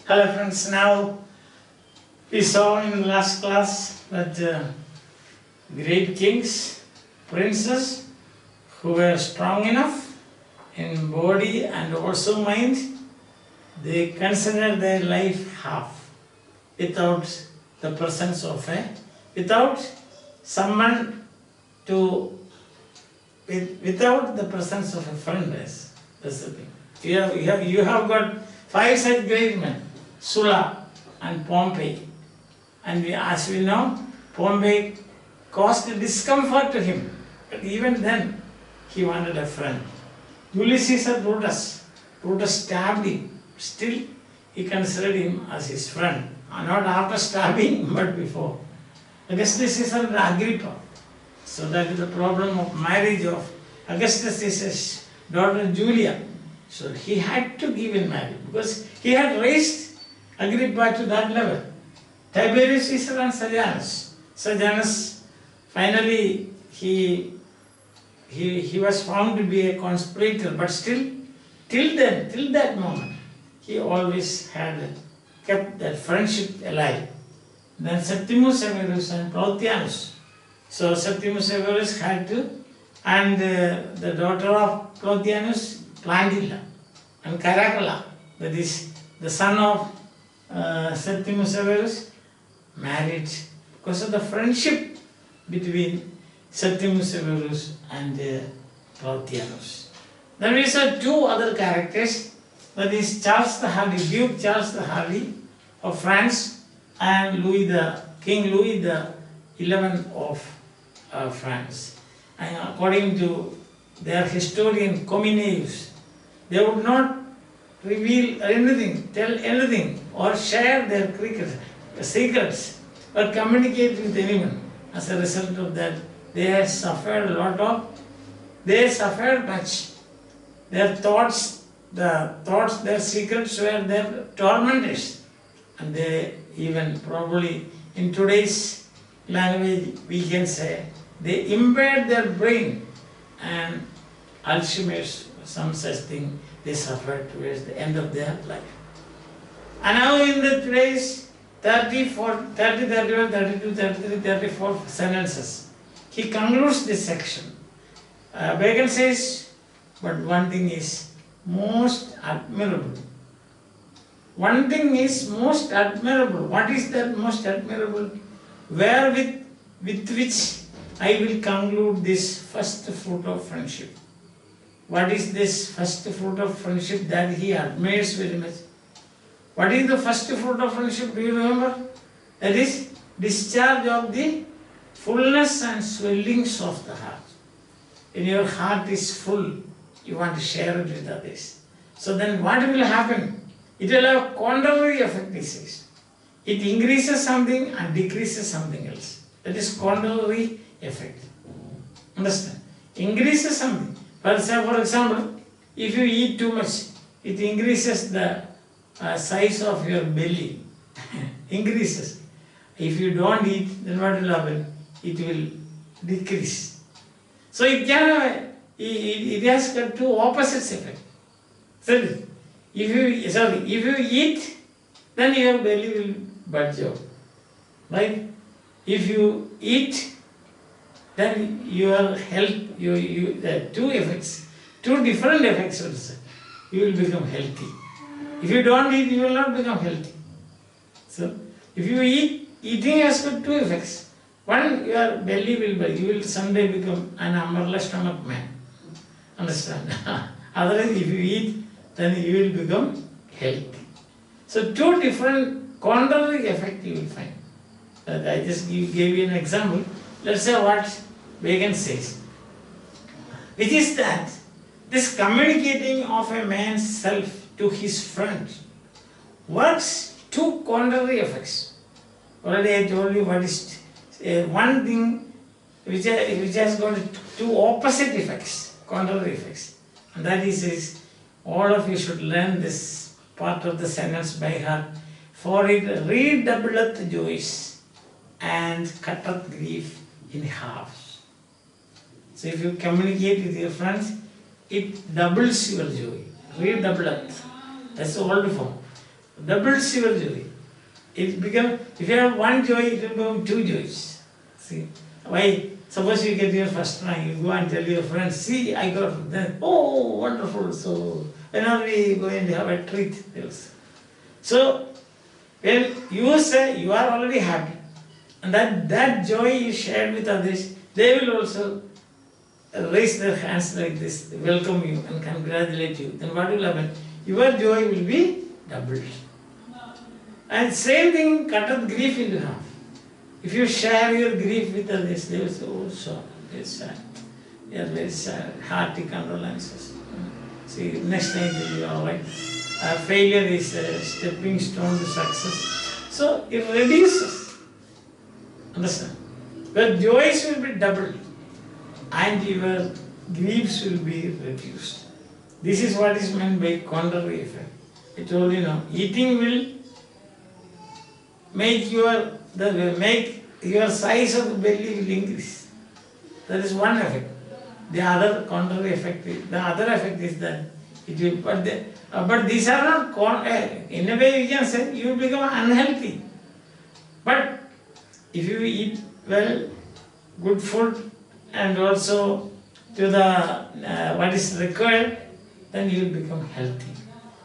Hello friends, now we saw in the last class that great kings, princes who were strong enough in body and also mind, they considered their life half without the presence of without someone to, without the presence of a friend. That's the thing. You have got 5 such great men, Sulla and Pompey. And as we know, Pompey caused discomfort to him. But even then, he wanted a friend. Julius Caesar, Brutus stabbed him. Still, he considered him as his friend. Not after stabbing, but before. Augustus Caesar and Agrippa. So that is the problem of marriage of Augustus Caesar's daughter Julia. So he had to give in marriage because he had raised Agrippa to that level. Tiberius Caesar and Sejanus. Sejanus, finally, he was found to be a conspirator, but still, till that moment, he always had kept that friendship alive. Then Septimus Severus and Plautianus. So Septimus Severus had to, and the daughter of Plautianus, Plandilla, and Caracalla, that is the son of Septimus Severus, married because of the friendship between Septimus Severus and Plautianus. Then we saw 2 other characters, that is Charles the Hardy, Duke Charles the Hardy of France, and King Louis the XI of France. And according to their historian Cominius, they would not reveal anything, tell anything, or share their secrets, or communicate with anyone. As a result of that, they suffered much. Their thoughts, their secrets were their tormentors. And they even probably, in today's language, we can say, they impaired their brain, and Alchemist, some such thing, they suffered towards the end of their life. And now in the today's 30, 31, 32, 33, 34 sentences, he concludes this section. Bacon says, but one thing is most admirable. One thing is most admirable. What is that most admirable? Wherewith with which I will conclude this first fruit of friendship. What is this first fruit of friendship that he admires very much? What is the first fruit of friendship? Do you remember? That is discharge of the fullness and swellings of the heart. When your heart is full, you want to share it with others. So then what will happen? It will have a contrary effect, he says. It increases something and decreases something else. That is contrary effect. Understand? Increases something. For example, if you eat too much, it increases the size of your belly. Increases. If you don't eat, then what will happen? It will decrease. So it has got 2 opposites effect. So if you eat, then your belly will budge out. Right? If you eat, then your health, there are 2 effects, 2 different effects also. You will become healthy. If you don't eat, you will not become healthy. So, if you eat, eating has got 2 effects. One, your belly will budge. You will someday become an umbrella stomach man. Understand? Otherwise, if you eat, then you will become healthy. So, 2 different contrary effects you will find. I just gave you an example. Let's say what Bacon says, which is that this communicating of a man's self to his friend works 2 contrary effects. Already I told you what is one thing which has got 2 opposite effects, contrary effects. And that is all of you should learn this part of the sentence by heart. For it redoubleth joys and cutteth grief in halves. So if you communicate with your friends, it doubles your joy. Redoubleth. That's the old form. doubles your joy. It become, if you have one joy, it will become two joys. See, why? Suppose you get your first rank, you go and tell your friends, see, I got then, oh, wonderful. So, when are we going to have a treat? So, when you say you are already happy, and that joy is shared with others, they will also raise their hands like this, welcome you and congratulate you. Then what will happen? Your joy will be doubled. And same thing, cutteth grief into half. If you share your grief with others, they will say, oh, so, very sad. They are very sad, hearty condolences. See, next time they will be alright. Failure is a stepping stone to success. So, it reduces. Understand? But joys will be doubled and your griefs will be reduced. This is what is meant by contrary effect. I told you now, eating will make your size of the belly will increase. That is one effect. The other contrary effect is that it will, but these are not, in a way you can say, you will become unhealthy. But if you eat well, good food, and also to the what is required, then you will become healthy.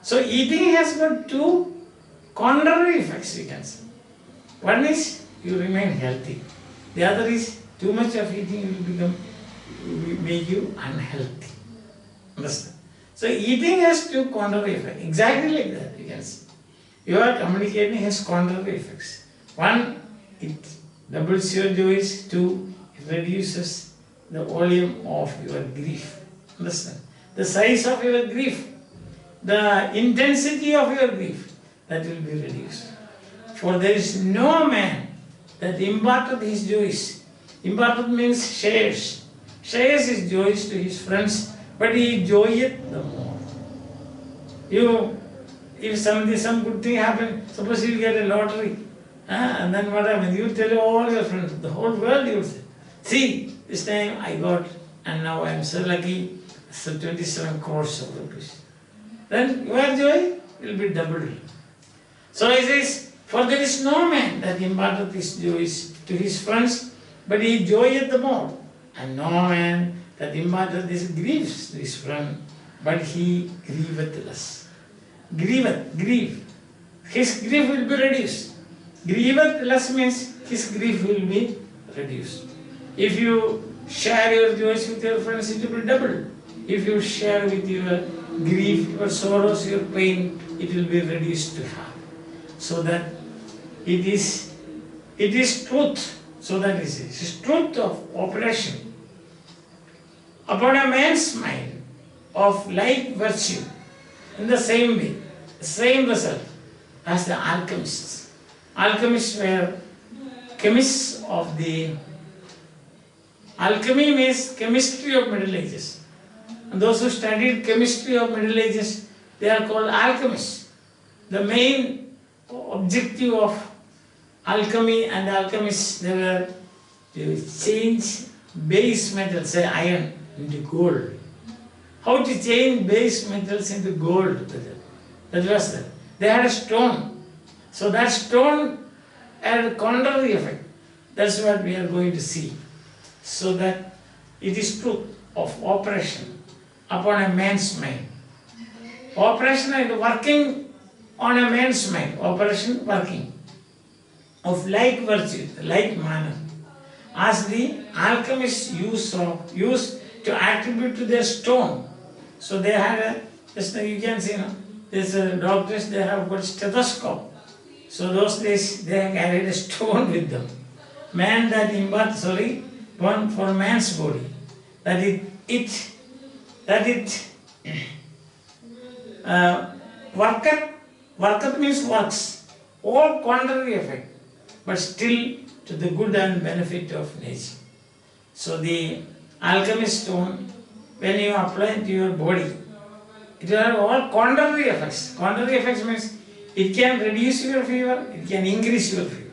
So eating has got two contrary effects, you can say. One is you remain healthy. The other is too much of eating will make you unhealthy. Understand? So eating has two contrary effects. Exactly like that, you can see. Your communicating has contrary effects. One, it doubles your joys. Two, it reduces the volume of your grief. Understand? The size of your grief, the intensity of your grief, that will be reduced. For there is no man that imparteth his joys. Imparteth means shares. Shares his joys to his friends, but he joyeth the more. If some good thing happens, suppose you get a lottery, and then what happens? You tell all your friends, the whole world you say, see, this time I got, and now I am so lucky, so 27 crores of rupees. Then your joy will be doubled. So he says, for there is no man that imparteth his joys to his friends, but he joyeth the more. And no man that imparteth his griefs to his friend, but he grieveth less. Grieve. His grief will be reduced. Grieveth less means his grief will be reduced. If you share your joys with your friends, it will be doubled. If you share with your grief, your sorrows, your pain, it will be reduced to half. So that it is truth. So that is truth of operation upon a man's mind of like virtue in the same way, same result as the alchemists. Alchemists were chemists of the alchemy means chemistry of Middle Ages. And those who studied chemistry of Middle Ages, they are called alchemists. The main objective of alchemy and alchemists, they were to change base metals, say iron, into gold. How to change base metals into gold? That was that. They had a stone. So that stone had a contrary effect. That's what we are going to see. So that it is truth of operation upon a man's mind. Operation and working on a man's mind. Operation, working. Of like virtue, like manner. As the alchemists used to attribute to their stone. So they had just you can see, there's doctors, they have got stethoscope. So those days they carried a stone with them. Man that imparts, one for man's body. That it worketh means works. All contrary effect, but still to the good and benefit of nature. So the alchemist stone, when you apply it to your body, it will have all contrary effects. Contrary effects means it can reduce your fever, it can increase your fever.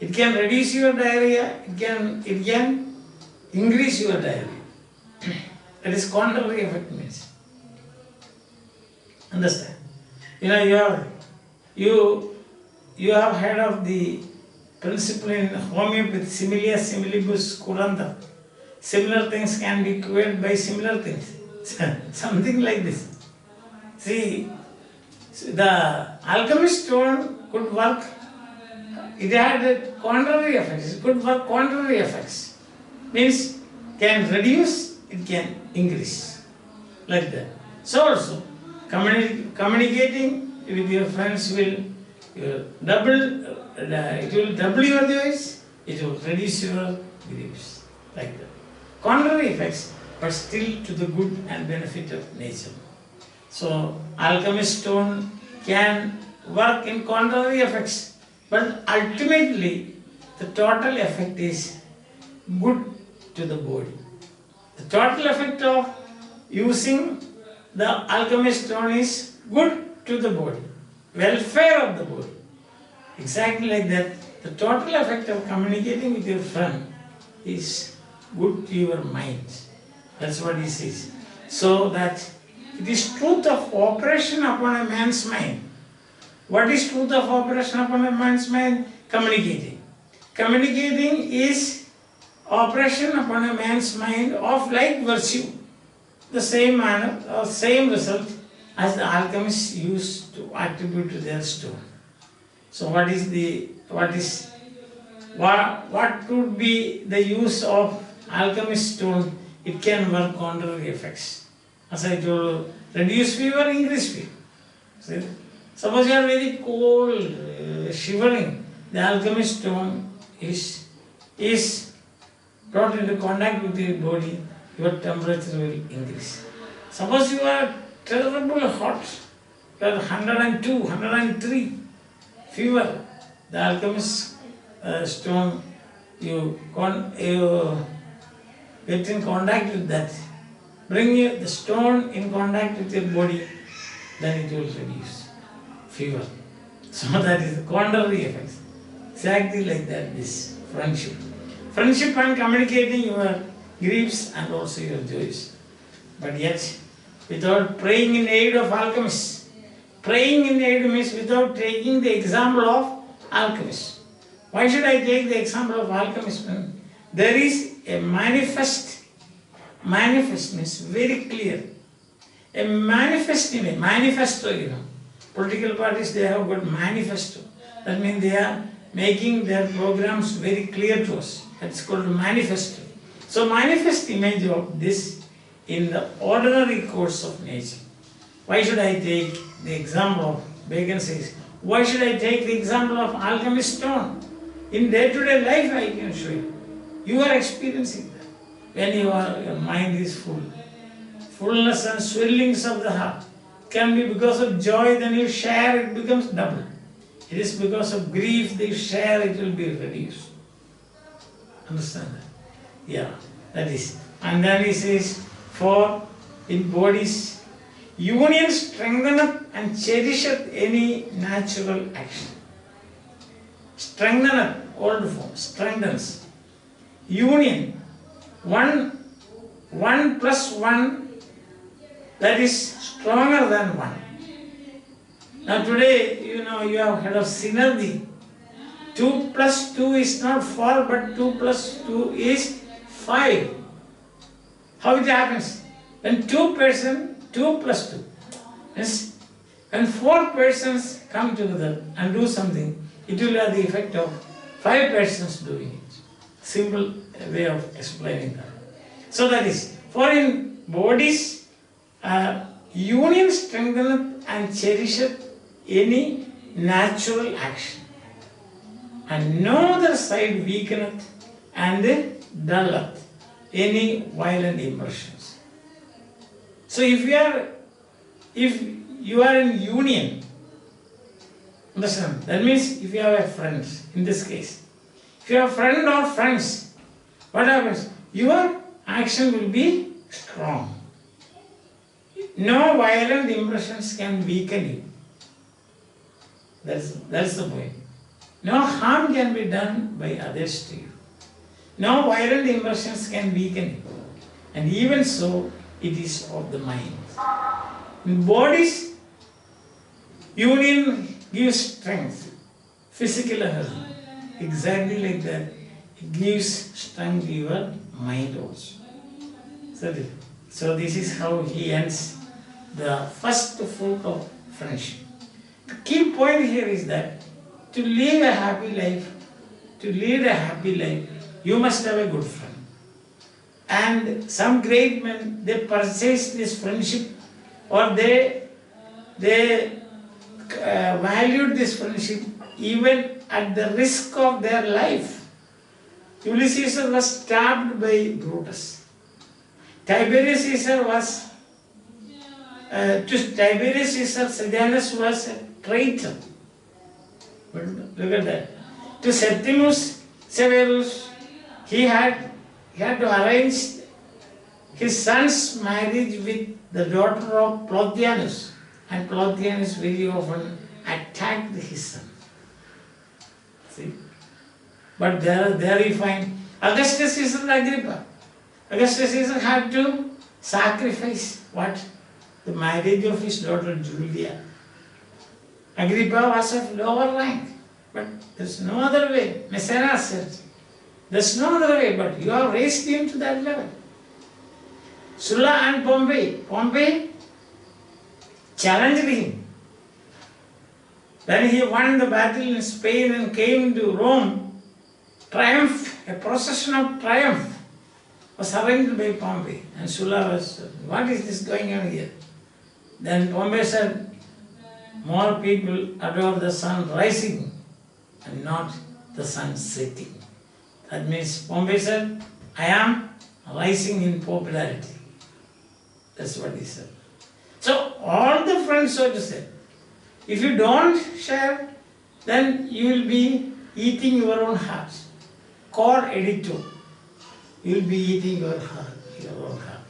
It can reduce your diarrhea, it can increase your diarrhea. That is contrary effect means. Understand? You You have heard of the principle in homeopathy, similia similibus curanda. Similar things can be cured by similar things. Something like this. See, the alchemist stone could work, it had contrary effects, it could work contrary effects. Means, can reduce, it can increase. Like that. So also, communicating with your friends will it will double your joys, it will reduce your griefs. Like that. Contrary effects, but still to the good and benefit of nature. So, alchemist stone can work in contrary effects, but ultimately the total effect is good to the body. The total effect of using the alchemist stone is good to the body, welfare of the body. Exactly like that, the total effect of communicating with your friend is good to your mind. That's what he says. So that it is truth of operation upon a man's mind. What is truth of operation upon a man's mind? Communicating. Communicating is operation upon a man's mind of like virtue. The same manner or same result as the alchemists used to attribute to their stone. So what would be the use of alchemist stone? It can work contrary effects. As I told you, reduce fever, increase fever. See? Suppose you are very cold, shivering, the alchemist stone is brought into contact with your body, your temperature will increase. Suppose you are terrible hot, you are 102, 103 fever, the alchemist stone, you get in contact with that, bring the stone in contact with your body, then it will reduce fever. So that is the contrary effects. Exactly like that, this friendship. Friendship and communicating your griefs and also your joys. But yet, without praying in aid of alchemists, praying in aid means without taking the example of alchemists. Why should I take the example of alchemists? There is a manifest means very clear. A manifest image, manifesto, Political parties, they have got manifesto. That means they are making their programs very clear to us. It's called manifesto. So manifest image of this in the ordinary course of nature. Why should I take the example of, Bacon says, why should I take the example of alchemist stone? In day-to-day life I can show you. You are experiencing that. When your mind is full. Fullness and swellings of the heart can be because of joy, then you share, it becomes double. It is because of grief, they share, it will be reduced. Understand that? Yeah, that is. And then he says, for in bodies, union strengtheneth and cherisheth any natural action. Strengtheneth, old form, strengthens. Union, one plus one, that is stronger than one. Now today, you have heard of synergy. 2 plus 2 is not 4, but 2 plus 2 is 5. How it happens? When 2 plus 2. Means when 4 persons come together and do something, it will have the effect of 5 persons doing it. Simple way of explaining that. So that is, for in bodies, union strengtheneth and cherisheth any natural action, and no other side weakeneth and dulleth any violent impressions. So if you are in union, understand? That means if you have a friend, in this case, if you have a friend or friends, what happens? Your action will be strong. No violent impressions can weaken you. That's the point. No harm can be done by others to you. No violent impressions can weaken you. And even so, it is of the mind. In bodies, union gives strength, physical energy. Exactly like that, it gives strength to your mind also. So this is how he ends the first fruit of friendship. The key point here is that to live a happy life, you must have a good friend. And some great men, they purchase this friendship, or they valued this friendship even at the risk of their life. Julius Caesar was stabbed by Brutus. Tiberius Caesar was, to Tiberius Caesar, Sejanus was a traitor. Look at that. To Septimus Severus, he had to arrange his son's marriage with the daughter of Plotianus, and Plotianus very often attacked his son. See? But there you find Augustus Caesar and Agrippa. Augustus Caesar had to sacrifice what? The marriage of his daughter Julia. Agrippa was of lower rank, but there's no other way. Messena said, there's no other way, but you have raised him to that level. Sulla and Pompey challenged him. When he won the battle in Spain and came to Rome, triumph, a procession of triumph was arranged by Pompey. And Sulla was, what is this going on here? Then Pompey said, more people adore the sun rising and not the sun setting. That means Pompey said, I am rising in popularity. That's what he said. So all the friends, so to say, if you don't share, then you will be eating your own heart. Cor edito. You will be eating your own heart.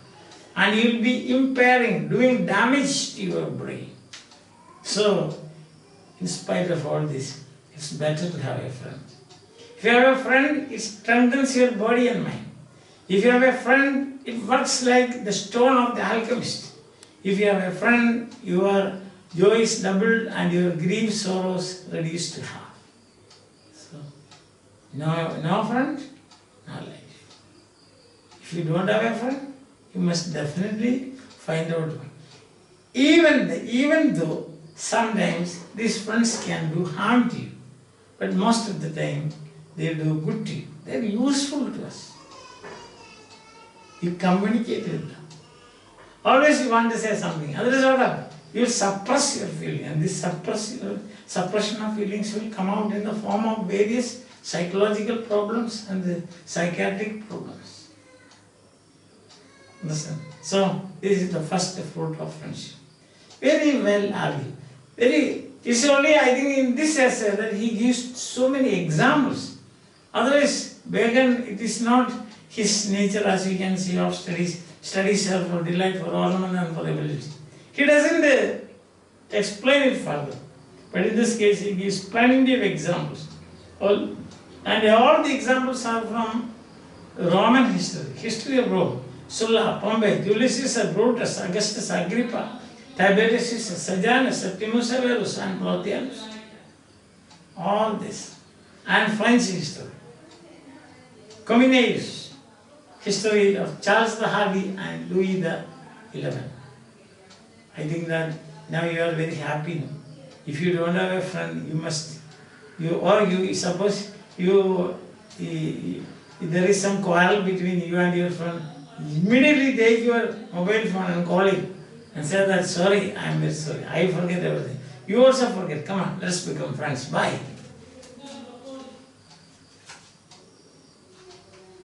And you will be impairing, doing damage to your brain. So, in spite of all this, it's better to have a friend. If you have a friend, it strengthens your body and mind. If you have a friend, it works like the stone of the alchemist. If you have a friend, your joy is doubled and your grief, sorrows reduced to half. So, no friend, no life. If you don't have a friend, you must definitely find out one. Even though sometimes these friends can do harm to you, but most of the time they do good to you. They are useful to us. You communicate with them. Always you want to say something, otherwise what happens? You will suppress your feeling, and this suppression of feelings will come out in the form of various psychological problems and the psychiatric problems. Understand? So, this is the first fruit of friendship. Very well argued. It's only, I think, in this essay that he gives so many examples. Otherwise, Bacon, it is not his nature, as you can see, of studies are for delight, for ornament and for ability. He doesn't explain it further. But in this case, he gives plenty of examples. And all the examples are from Roman history, history of Rome. Sulla, Pompey, Julius Caesar, Brutus, Augustus, Agrippa, Tiberius Caesar, Sejanus, Septimus Severus, and Plotianus. All this. And French history. Comines, history of Charles the Hardy and Louis the XI. I think that now you are very happy. If you don't have a friend, there is some quarrel between you and your friend, immediately take your mobile phone and call him and say that, sorry, I am very sorry, I forget everything. You also forget, come on, let's become friends, bye.